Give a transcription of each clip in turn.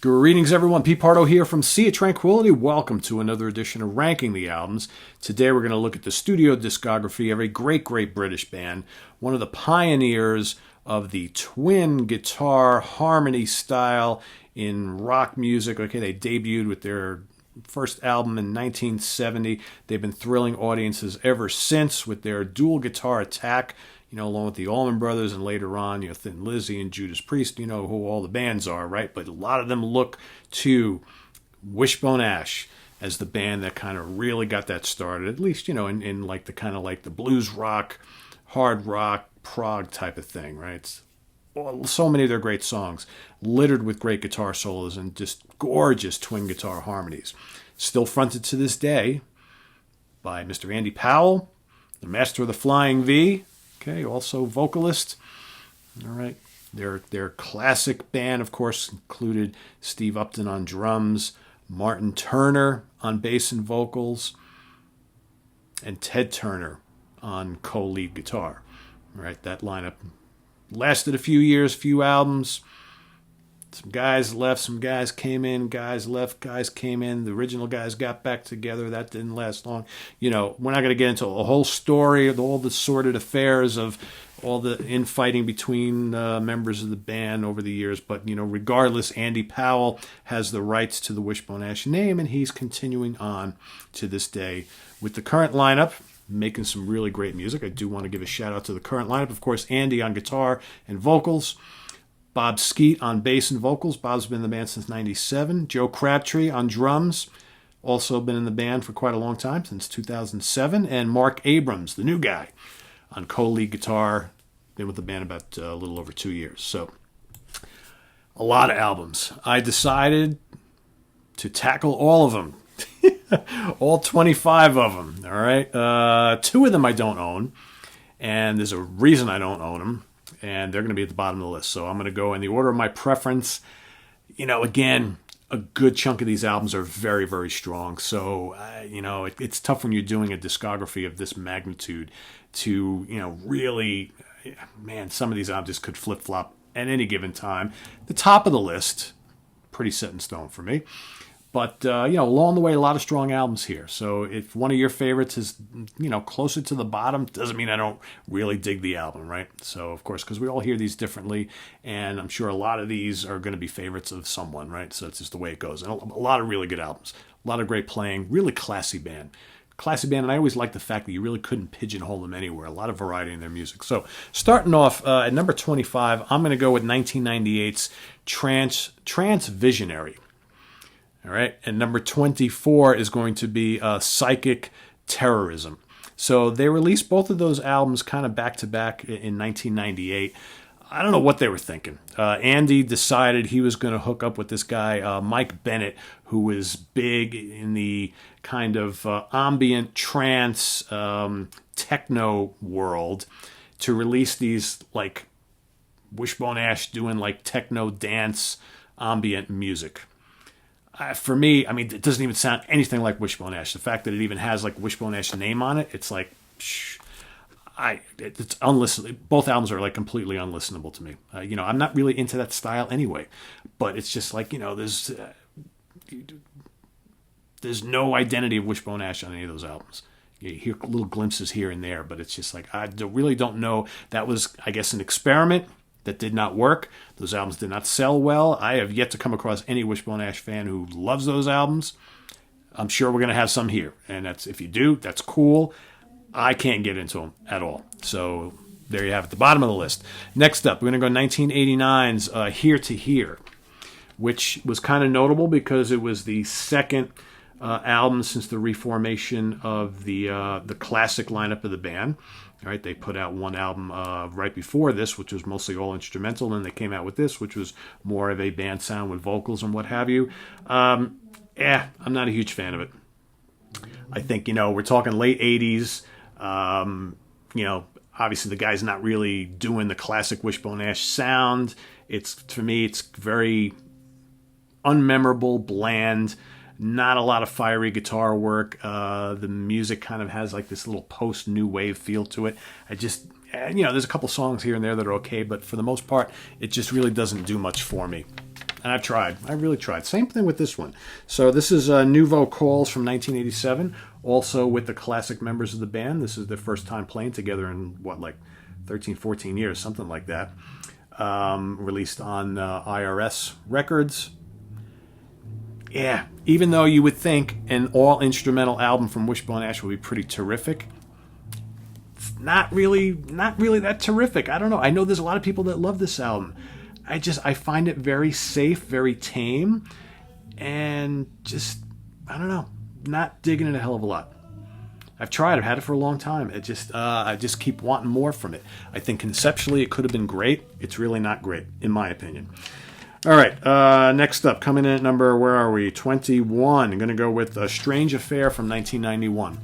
Greetings, everyone. Pete Pardo here from Sea of Tranquility. Welcome to another edition of Ranking the Albums. Today we're going to look at the studio discography of a great British band, one of the pioneers of the twin guitar harmony style in rock music. Okay, they debuted with their first album in 1970. They've been thrilling audiences ever since with their dual guitar attack, along with the Allman Brothers, and later on, Thin Lizzy and Judas Priest, who all the bands are, right? But a lot of them look to Wishbone Ash as the band that kind of really got that started, at least, in like the kind of like the blues rock, hard rock, prog type of thing, right? So many of their great songs, littered with great guitar solos and just gorgeous twin guitar harmonies. Still fronted to this day by Mr. Andy Powell, the master of the Flying V, okay, also vocalist. All right. Their classic band, of course, included Steve Upton on drums, Martin Turner on bass and vocals, and Ted Turner on co-lead guitar. All right, that lineup lasted a few years, few albums. Some guys left, some guys came in, guys left, guys came in. The original guys got back together. That didn't last long. We're not going to get into a whole story of all the sordid affairs of all the infighting between members of the band over the years. But, regardless, Andy Powell has the rights to the Wishbone Ash name, and he's continuing on to this day with the current lineup, making some really great music. I do want to give a shout out to the current lineup. Of course, Andy on guitar and vocals, Bob Skeet on bass and vocals. Bob's been in the band since 97. Joe Crabtree on drums, also been in the band for quite a long time, since 2007. And Mark Abrams, the new guy, on co-lead guitar, been with the band about a little over 2 years. So, a lot of albums. I decided to tackle all of them. All 25 of them, all right? 2 of them I don't own, and there's a reason I don't own them, and they're going to be at the bottom of the list. So I'm going to go in the order of my preference. Again, a good chunk of these albums are very, very strong. So, it's tough when you're doing a discography of this magnitude to, really, man, some of these albums just could flip-flop at any given time. The top of the list, pretty set in stone for me. But, along the way, a lot of strong albums here. So if one of your favorites is, closer to the bottom, doesn't mean I don't really dig the album, right? So, of course, because we all hear these differently, and I'm sure a lot of these are going to be favorites of someone, right? So it's just the way it goes. And a lot of really good albums, a lot of great playing, really classy band. And I always like the fact that you really couldn't pigeonhole them anywhere. A lot of variety in their music. So, starting off at number 25, I'm going to go with 1998's Trance Visionary. All right, and number 24 is going to be Psychic Terrorism. So they released both of those albums kind of back-to-back in 1998. I don't know what they were thinking. Andy decided he was going to hook up with this guy, Mike Bennett, who was big in the kind of ambient trance techno world, to release these, like, Wishbone Ash doing, like, techno dance ambient music. For me, it doesn't even sound anything like Wishbone Ash. The fact that it even has like Wishbone Ash name on it, it's like, it's unlistenable. Both albums are like completely unlistenable to me. I'm not really into that style anyway, but it's just like, there's no identity of Wishbone Ash on any of those albums. You hear little glimpses here and there, but it's just like, I really don't know. That was, I guess, an experiment that did not work. Those albums did not sell well. I have yet to come across any Wishbone Ash fan who loves those albums. I'm sure we're going to have some here. And if you do, that's cool. I can't get into them at all. So there you have it, the bottom of the list. Next up, we're going to go 1989's Here to Here, which was kind of notable because it was the second album since the reformation of the classic lineup of the band. All right, they put out one album right before this, which was mostly all instrumental, and they came out with this, which was more of a band sound with vocals and what have you. I'm not a huge fan of it. I think, we're talking late 80s. Obviously the guy's not really doing the classic Wishbone Ash sound. For me, it's very unmemorable, bland. Not a lot of fiery guitar work. The music kind of has like this little post-new wave feel to it. There's a couple songs here and there that are okay, but for the most part, it just really doesn't do much for me. And I've tried. I really tried. Same thing with this one. So this is Nouveau Calls from 1987, also with the classic members of the band. This is their first time playing together in, 13, 14 years, something like that. Released on IRS Records. Yeah, even though you would think an all-instrumental album from Wishbone Ash would be pretty terrific, it's not really that terrific. I don't know. I know there's a lot of people that love this album. I find it very safe, very tame, and just, I don't know, not digging it a hell of a lot. I've tried. I've had it for a long time. I just keep wanting more from it. I think conceptually it could have been great. It's really not great, in my opinion. All right, next up, coming in at number, where are we? 21. I'm going to go with A Strange Affair from 1991.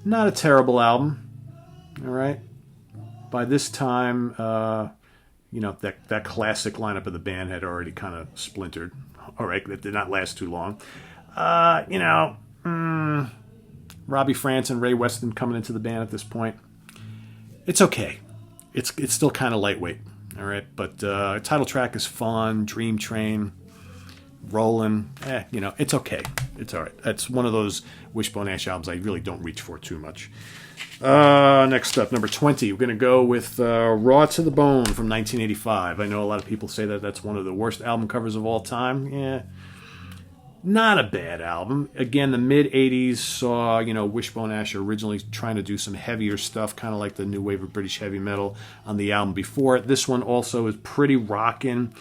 Not a terrible album. All right. By this time, that classic lineup of the band had already kind of splintered. All right, that did not last too long. Robbie France and Ray Weston coming into the band at this point. It's okay. It's still kind of lightweight. All right, but title track is fun. Dream Train, Rollin'. It's okay. It's all right. That's one of those Wishbone Ash albums I really don't reach for too much. Next up, number 20. We're going to go with Raw to the Bone from 1985. I know a lot of people say that that's one of the worst album covers of all time. Yeah. Not a bad album. Again, the mid-'80s saw, Wishbone Ash originally trying to do some heavier stuff, kind of like the new wave of British heavy metal on the album before it. This one also is pretty rockin',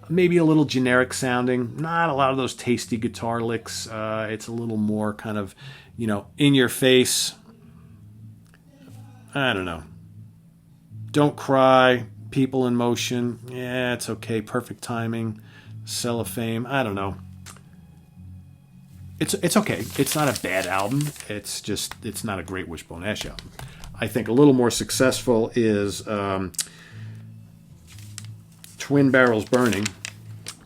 maybe a little generic sounding. Not a lot of those tasty guitar licks. It's a little more kind of, in your face. I don't know. Don't Cry, People in Motion. Yeah, it's okay. Perfect Timing, Cellophane. I don't know. It's okay. It's not a bad album. It's not a great Wishbone Ash album. I think a little more successful is Twin Barrels Burning.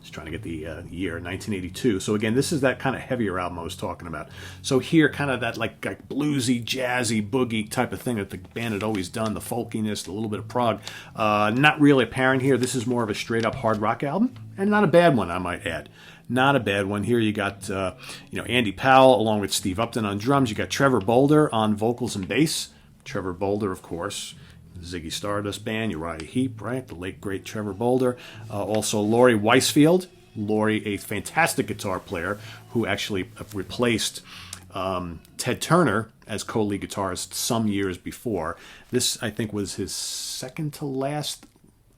Just trying to get the year, 1982. So again, this is that kind of heavier album I was talking about. So here, kind of that like bluesy, jazzy, boogie type of thing that the band had always done, the folkiness, a little bit of prog. Not really apparent here. This is more of a straight-up hard rock album, and not a bad one, I might add. Not a bad one. Here you got, Andy Powell along with Steve Upton on drums. You got Trevor Bolder on vocals and bass. Trevor Bolder, of course, Ziggy Stardust Band, Uriah Heep, right? The late, great Trevor Bolder. Also Laurie Weisfield. Laurie, a fantastic guitar player who actually replaced Ted Turner as co-lead guitarist some years before. This, I think, was his second to last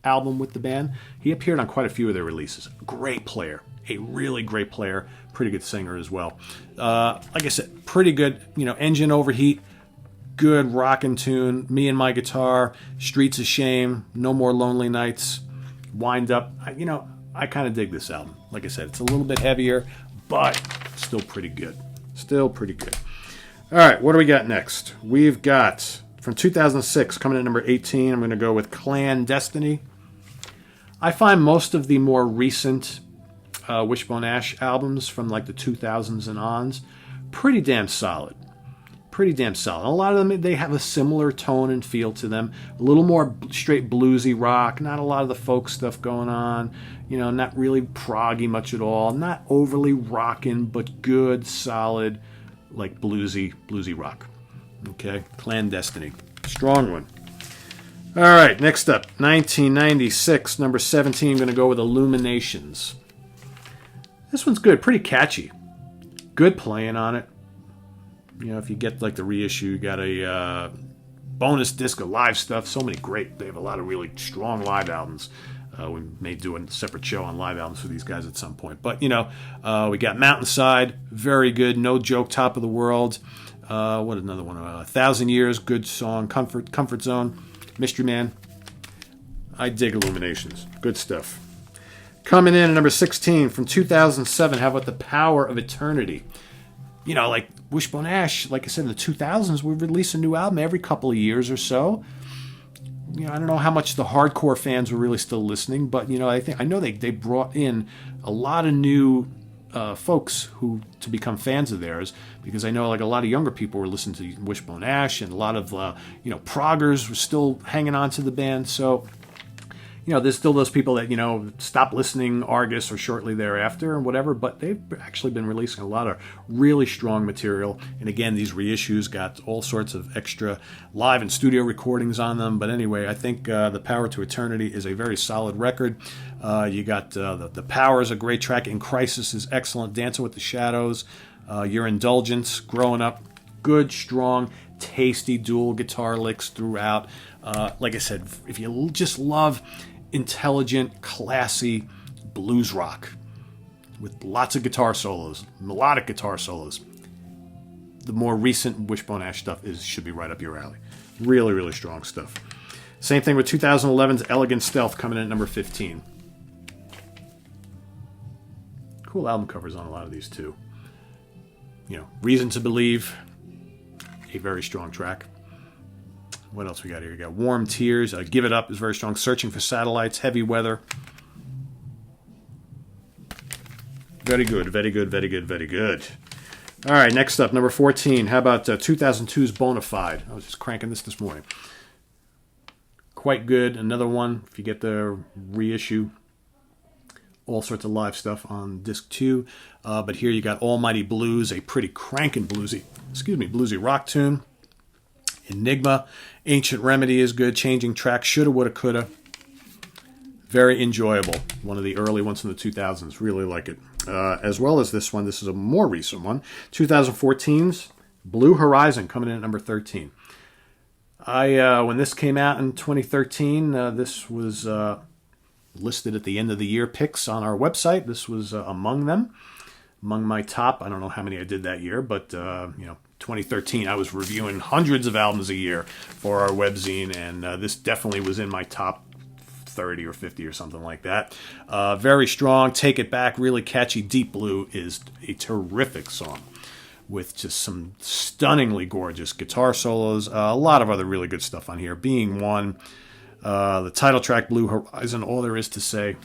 album with the band. He appeared on quite a few of their releases. Great player. A really great player, pretty good singer as well. Like I said, pretty good, Engine Overheat, good rockin' tune, Me and My Guitar, Streets of Shame, No More Lonely Nights, Wind Up. I kind of dig this album. Like I said, it's a little bit heavier, but still pretty good. Still pretty good. All right, what do we got next? We've got, from 2006, coming in number 18, I'm going to go with Clandestiny. I find most of the more recent Wishbone Ash albums from like the 2000s and ons pretty damn solid. Pretty damn solid. A lot of them, they have a similar tone and feel to them. A little more straight bluesy rock, not a lot of the folk stuff going on. Not really proggy much at all. Not overly rockin', but good, solid, like bluesy rock. Okay, Clandestiny. Strong one. All right, next up, 1996, number 17, I'm going to go with Illuminations. This one's good, pretty catchy. Good playing on it. If you get like the reissue, you got a bonus disc of live stuff. So many great. They have a lot of really strong live albums. We may do a separate show on live albums for these guys at some point. But, we got Mountainside, very good. No Joke, Top of the World. What another one? 1,000 Years, good song. Comfort Zone, Mystery Man. I dig Illuminations. Good stuff. Coming in at number 16 from 2007, how about The Power of Eternity? Like Wishbone Ash, like I said, in the 2000s, we release a new album every couple of years or so. I don't know how much the hardcore fans were really still listening, but, I know they brought in a lot of new folks to become fans of theirs, because I know like a lot of younger people were listening to Wishbone Ash, and a lot of, proggers were still hanging on to the band. So, there's still those people that, stop listening Argus or shortly thereafter or whatever, but they've actually been releasing a lot of really strong material. And again, these reissues got all sorts of extra live and studio recordings on them. But anyway, I think The Power to Eternity is a very solid record. You got the Power is a great track. In Crisis is excellent. Dancing with the Shadows, Your Indulgence, Growing Up, good, strong, tasty dual guitar licks throughout. Like I said, if you just love intelligent, classy blues rock with lots of guitar solos, melodic guitar solos, the more recent Wishbone Ash stuff should be right up your alley. Really, really strong stuff. Same thing with 2011's Elegant Stealth coming in at number 15. Cool album covers on a lot of these too. Reason to Believe, a very strong track. What else we got here? We got Warm Tears. Give It Up is very strong. Searching for Satellites. Heavy Weather. Very good, very good, very good, very good. All right, next up, number 14. How about 2002's Bonafide? I was just cranking this morning. Quite good. Another one, if you get the reissue. All sorts of live stuff on disc 2. But here you got Almighty Blues, a pretty cranking bluesy rock tune. Enigma, Ancient Remedy is good. Changing Track, Shoulda, Woulda, Coulda. Very enjoyable. One of the early ones from the 2000s. Really like it. As well as this one. This is a more recent one. 2014's Blue Horizon coming in at number 13. When this came out in 2013, this was listed at the end of the year picks on our website. This was among them. Among my top. I don't know how many I did that year, but 2013, I was reviewing hundreds of albums a year for our webzine, and this definitely was in my top 30 or 50 or something like that. Very strong. Take It Back, really catchy. Deep Blue is a terrific song with just some stunningly gorgeous guitar solos. A lot of other really good stuff on here, being one. The title track, Blue Horizon, all there is to say.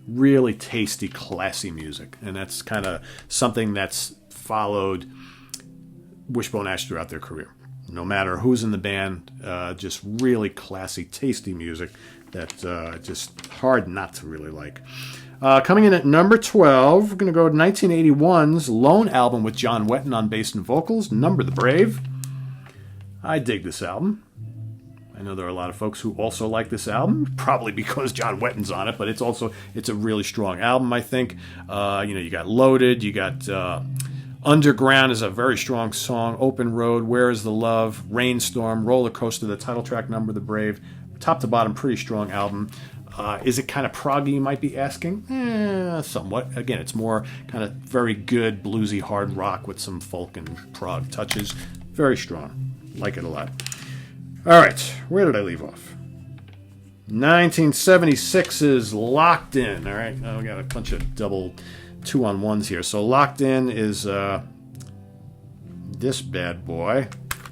Really tasty, classy music, and that's kind of something that's followed Wishbone Ash throughout their career. No matter who's in the band, just really classy, tasty music that just hard not to really like. Coming in at number 12, we're going to go to 1981's Lone album with John Wetton on bass and vocals, Number the Brave. I dig this album. I know there are a lot of folks who also like this album, probably because John Wetton's on it, but it's a really strong album, I think. You got Loaded, you got Underground is a very strong song, Open Road, Where is the Love, Rainstorm, Roller Coaster, the title track, Number the Brave. Top to bottom, pretty strong album. Is it kind of proggy, you might be asking? Somewhat. Again, it's more kind of very good bluesy hard rock with some folk and prog touches. Very strong. Like it a lot. All right, where did I leave off? 1976's Locked In. All right, we got a bunch of double 2-on-1s here. So Locked In is this bad boy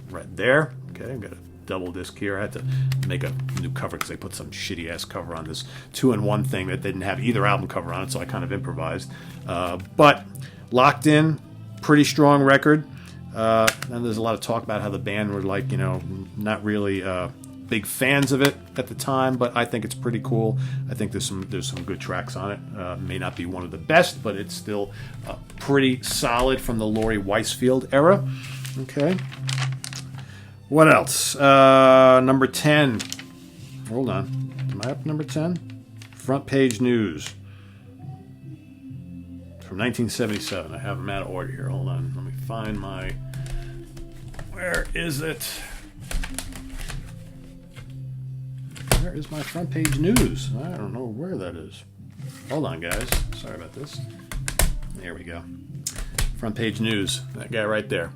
right there. Okay, I've got a double disc here. I had to make a new cover because they put some shitty-ass cover on this 2-in-1 thing that didn't have either album cover on it, so I kind of improvised. But Locked In, pretty strong record. And there's a lot of talk about how the band were not really big fans of it at the time, but I think it's pretty cool. I think there's some good tracks on it. May not be one of the best, but it's still pretty solid from the Laurie Weisfield era. Okay. What else? Number 10. Hold on. Am I up to number 10? Front Page News. From 1977. I have them out of order here. Hold on. Let me find my... Where is it? Where is my Front Page News? I don't know where that is. Hold on, guys. Sorry about this. There we go. Front Page News. That guy right there.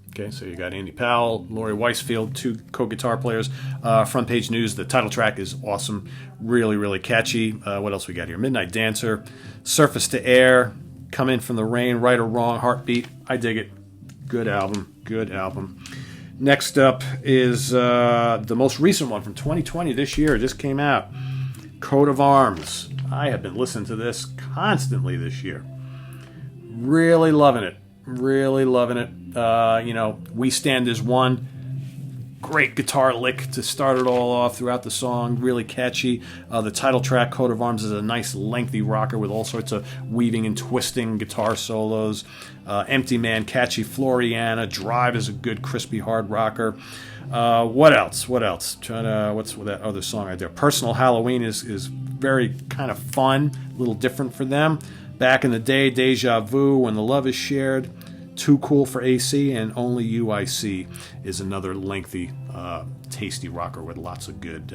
Okay, so you got Andy Powell, Laurie Weisfield, two co-guitar players. Front Page News, the title track is awesome. Really, really catchy. What else we got here? Midnight Dancer, Surface to Air, Come In From the Rain, Right or Wrong, Heartbeat. I dig it. Good album. Good album. Next up is the most recent one from 2020 this year. It just came out. Coat of Arms. I have been listening to this constantly this year. Really loving it. Really loving it. We Stand As One. Great guitar lick to start it all off throughout the song, really catchy. The title track, Coat of Arms, is a nice lengthy rocker with all sorts of weaving and twisting guitar solos. Empty Man, catchy Floriana. Drive is a good crispy hard rocker. What else? What's that other song right there? Personal Halloween is very kind of fun, a little different for them. Back in the Day, Deja Vu, When the Love is Shared. Too Cool for AC, and Only You I See is another lengthy, tasty rocker with lots of good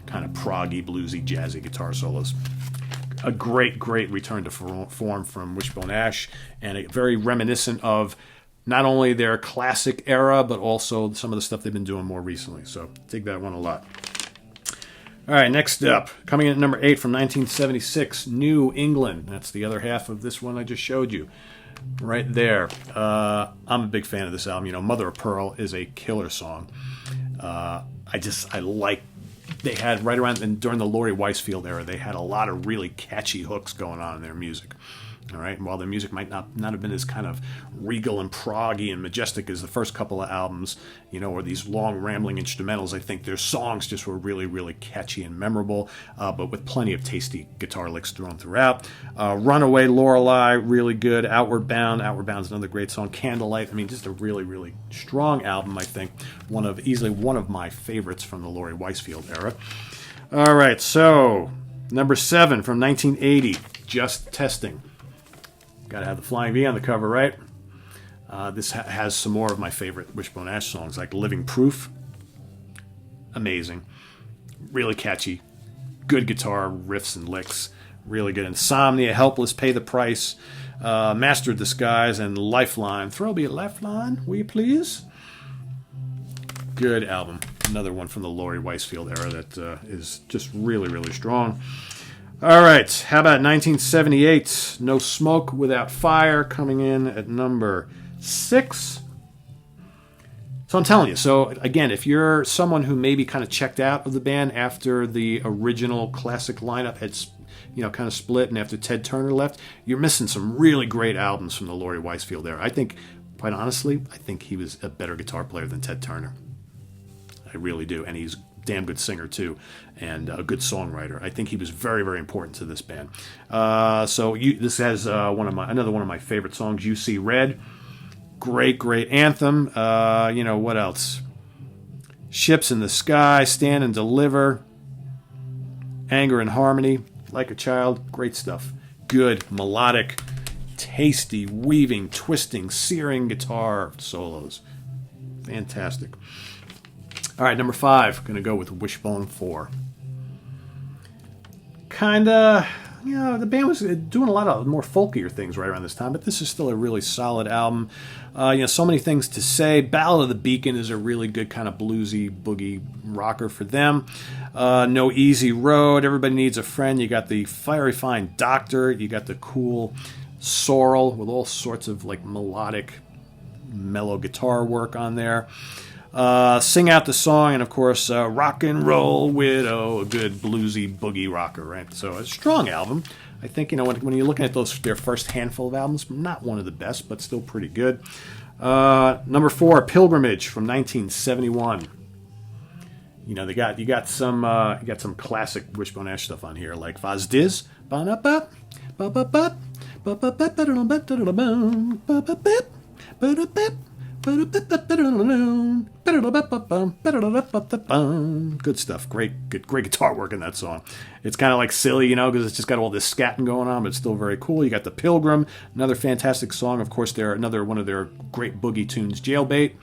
kind of proggy, bluesy, jazzy guitar solos. A great return to form from Wishbone Ash, and very reminiscent of not only their classic era, but also some of the stuff they've been doing more recently. So dig that one a lot. All right, next up, coming in at number 8 from 1976, New England. That's the other half of this one I just showed you. Right there. I'm a big fan of this album. Mother of Pearl is a killer song. I like, they had right around, and during the Laurie Weisfield era, they had a lot of really catchy hooks going on in their music. All right. While their music might not have been as kind of regal and proggy and majestic as the first couple of albums, or these long rambling instrumentals, I think their songs just were really catchy and memorable, but with plenty of tasty guitar licks thrown throughout. Runaway, Lorelei, really good. Outward Bound is another great song. Candlelight, just a really strong album. I think easily one of my favorites from the Laurie Weisfield era. All right, so number 7 from 1980, Just Testing. Got to have the Flying V on the cover, right? This has some more of my favorite Wishbone Ash songs, like Living Proof. Amazing. Really catchy. Good guitar riffs and licks. Really good. Insomnia, Helpless, Pay the Price, Master of Disguise, and Lifeline. Throw me a lifeline, will you please? Good album. Another one from the Laurie Weisfield era that is just really strong. All right, how about 1978, No Smoke Without Fire, coming in at number 6. So I'm telling you, so again, if you're someone who maybe kind of checked out of the band after the original classic lineup had kind of split and after Ted Turner left, you're missing some really great albums from the Laurie Weisfield era. I think, quite honestly, he was a better guitar player than Ted Turner. I really do, and he's a damn good singer too, and a good songwriter. I think he was very important to this band. This has another one of my favorite songs, You See Red. Great anthem. What else? Ships in the Sky, Stand and Deliver, Anger and Harmony, Like a Child. Great stuff. Good, melodic, tasty, weaving, twisting, searing guitar solos. Fantastic. All right, number 5, going to go with Wishbone 4. The band was doing a lot of more folkier things right around this time, but this is still a really solid album. So many things to say. Ballad of the Beacon is a really good kind of bluesy, boogie rocker for them. No Easy Road, Everybody Needs a Friend. You got the Fiery Fine Doctor. You got the cool Sorrel with all sorts of melodic, mellow guitar work on there. Sing Out the Song, and of course, Rock and Roll Widow, a good bluesy boogie rocker, right? So a strong album. I think, when you're looking at their first handful of albums, not one of the best, but still pretty good. Number 4, Pilgrimage from 1971. You got some classic Wishbone Ash stuff on here, like Was Diz, Ba-da-ba, ba-ba-ba, ba-ba-ba, good stuff. Great guitar work in that song. It's kind of silly, because it's just got all this scatting going on, but it's still very cool. You got The Pilgrim, another fantastic song. Of course, they're another one of their great boogie tunes, Jailbait.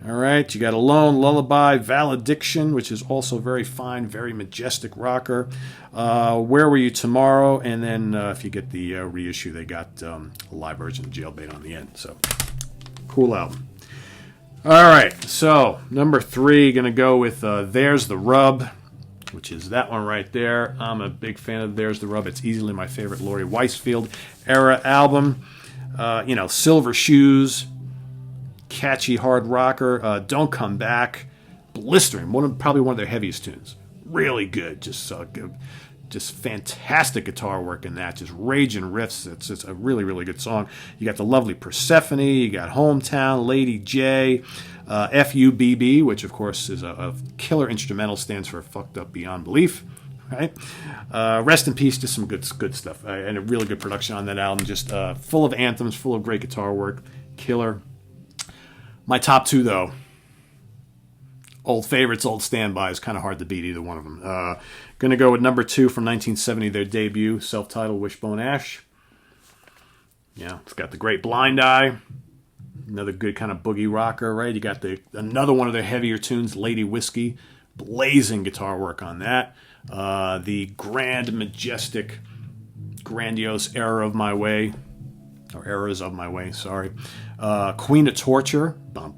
All right, you got Alone, Lullaby, Valediction, which is also very fine, very majestic rocker. Where Were You Tomorrow? And then if you get the reissue, they got a live version of Jailbait on the end. So cool album. All right, so number 3, going to go with There's the Rub, which is that one right there. I'm a big fan of There's the Rub. It's easily my favorite Laurie Weisfield era album. Silver Shoes, catchy hard rocker. Don't Come Back, blistering. Probably one of their heaviest tunes. Really good. Just fantastic guitar work in that. Just raging riffs. It's a really good song. You got the lovely Persephone. You got Hometown, Lady J. FUBB, which of course is a killer instrumental, stands for Fucked Up Beyond Belief. Right, rest in peace. Just some good stuff, and a really good production on that album. Just full of anthems, full of great guitar work. Killer. My top two, though, old favorites, old standbys. Kind of hard to beat either one of them. Going to go with number 2 from 1970, their debut, self-titled Wishbone Ash. Yeah, it's got the great Blind Eye. Another good kind of boogie rocker, right? You got another one of their heavier tunes, Lady Whiskey. Blazing guitar work on that. The grand, majestic, grandiose Error of My Way, or Errors of My Way, sorry. Queen of Torture. You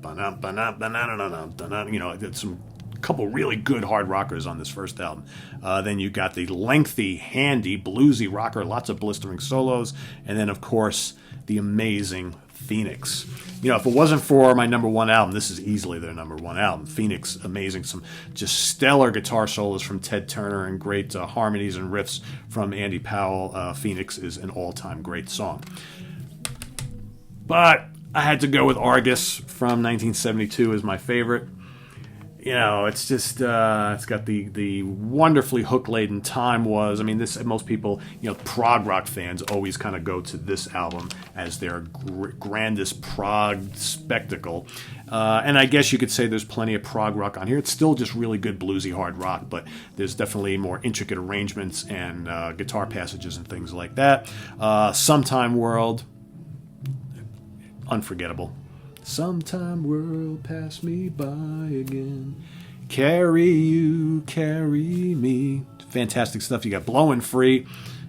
know, some couple really good hard rockers on this first album. Then you got the lengthy, handy, bluesy rocker, lots of blistering solos, and then of course the amazing Phoenix. You know, if it wasn't for my number 1 album, this is easily their number 1 album. Phoenix, amazing. Some just stellar guitar solos from Ted Turner and great harmonies and riffs from Andy Powell. Phoenix is an all-time great song. But I had to go with Argus from 1972 as my favorite. You know, it's just, it's got the wonderfully hook-laden Time Was. I mean, this, most people, you know, prog rock fans always kind of go to this album as their grandest prog spectacle. And I guess you could say there's plenty of prog rock on here. It's still just really good bluesy hard rock, but there's definitely more intricate arrangements and guitar passages and things like that. Sometime World, unforgettable. Sometime world pass me by again. Carry you, carry me. Fantastic stuff. You got Blowin' Free,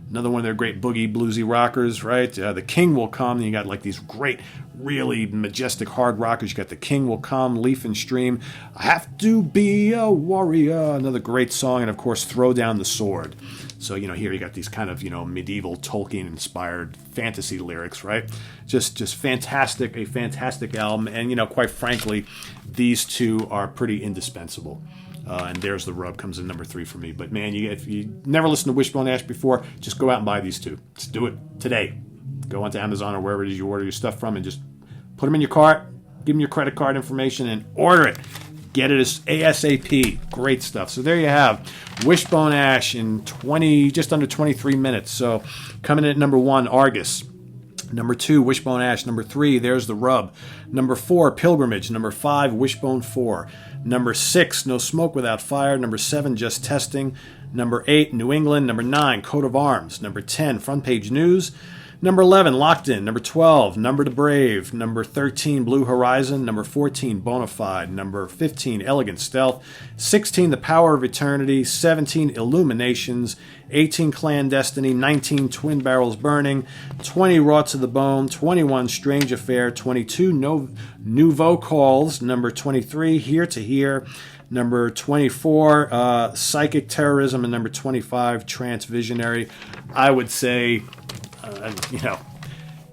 another one of their great boogie bluesy rockers, right? The King Will Come. And you got like these great, really majestic hard rockers. You got The King Will Come, Leaf and Stream. I Have to Be a Warrior, another great song. And of course, Throw Down the Sword. So, you know, here you got these kind of, you know, medieval Tolkien-inspired fantasy lyrics, right? Just fantastic, a fantastic album. And, you know, quite frankly, these two are pretty indispensable. And There's the Rub comes in number 3 for me. But, man, if you never listened to Wishbone Ash before, just go out and buy these two. Just do it today. Go onto Amazon or wherever it is you order your stuff from and just put them in your cart, give them your credit card information, and order it. Get it as ASAP. Great stuff. So there you have Wishbone Ash in just under 23 minutes. So coming in at number 1, Argus. Number 2, Wishbone Ash. Number 3, There's the Rub. Number 4, Pilgrimage. Number 5, Wishbone 4. Number 6, No Smoke Without Fire. Number 7, Just Testing. Number 8, New England. Number 9, Coat of Arms. Number 10, Front Page News. Number 11, Locked In. Number 12, Number to Brave. Number 13, Blue Horizon. Number 14, Bonafide. Number 15, Elegant Stealth. 16, The Power of Eternity. 17, Illuminations. 18, Clandestiny. 19, Twin Barrels Burning. 20, Raw to the Bone. 21, Strange Affair. 22, Nouveau Calls. Number 23, Here to Here. Number 24, Psychic Terrorism. And number 25, Trance Visionary. I would say... you know,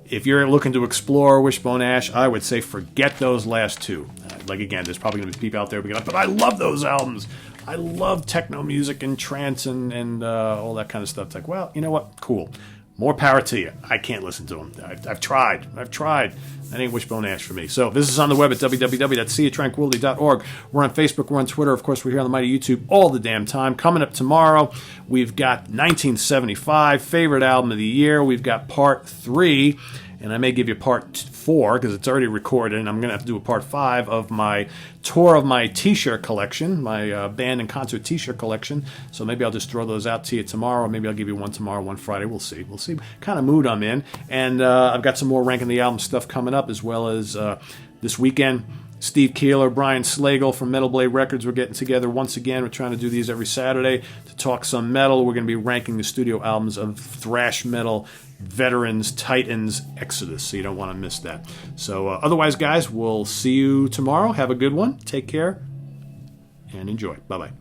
if you're looking to explore Wishbone Ash, I would say forget those last two. Like, again, there's probably going to be people out there being like, but I love those albums. I love techno music and trance and all that kind of stuff. It's like, well, you know what? Cool. More power to you. I can't listen to them. I've tried. That ain't Wishbone Ash for me. So this is on the web at www.seaoftranquility.org. We're on Facebook. We're on Twitter. Of course, we're here on the mighty YouTube all the damn time. Coming up tomorrow, we've got 1975, favorite album of the year. We've got part 3. And I may give you part 4 because it's already recorded, and I'm going to have to do a part 5 of my tour of my T-shirt collection, my band and concert T-shirt collection. So maybe I'll just throw those out to you tomorrow, or maybe I'll give you one tomorrow, one Friday. We'll see what kind of mood I'm in. And I've got some more Ranking the Album stuff coming up, as well as this weekend. Steve Keeler, Brian Slagle from Metal Blade Records. We're getting together once again. We're trying to do these every Saturday to talk some metal. We're going to be ranking the studio albums of thrash metal veterans, titans, Exodus. So you don't want to miss that. So otherwise, guys, we'll see you tomorrow. Have a good one. Take care and enjoy. Bye-bye.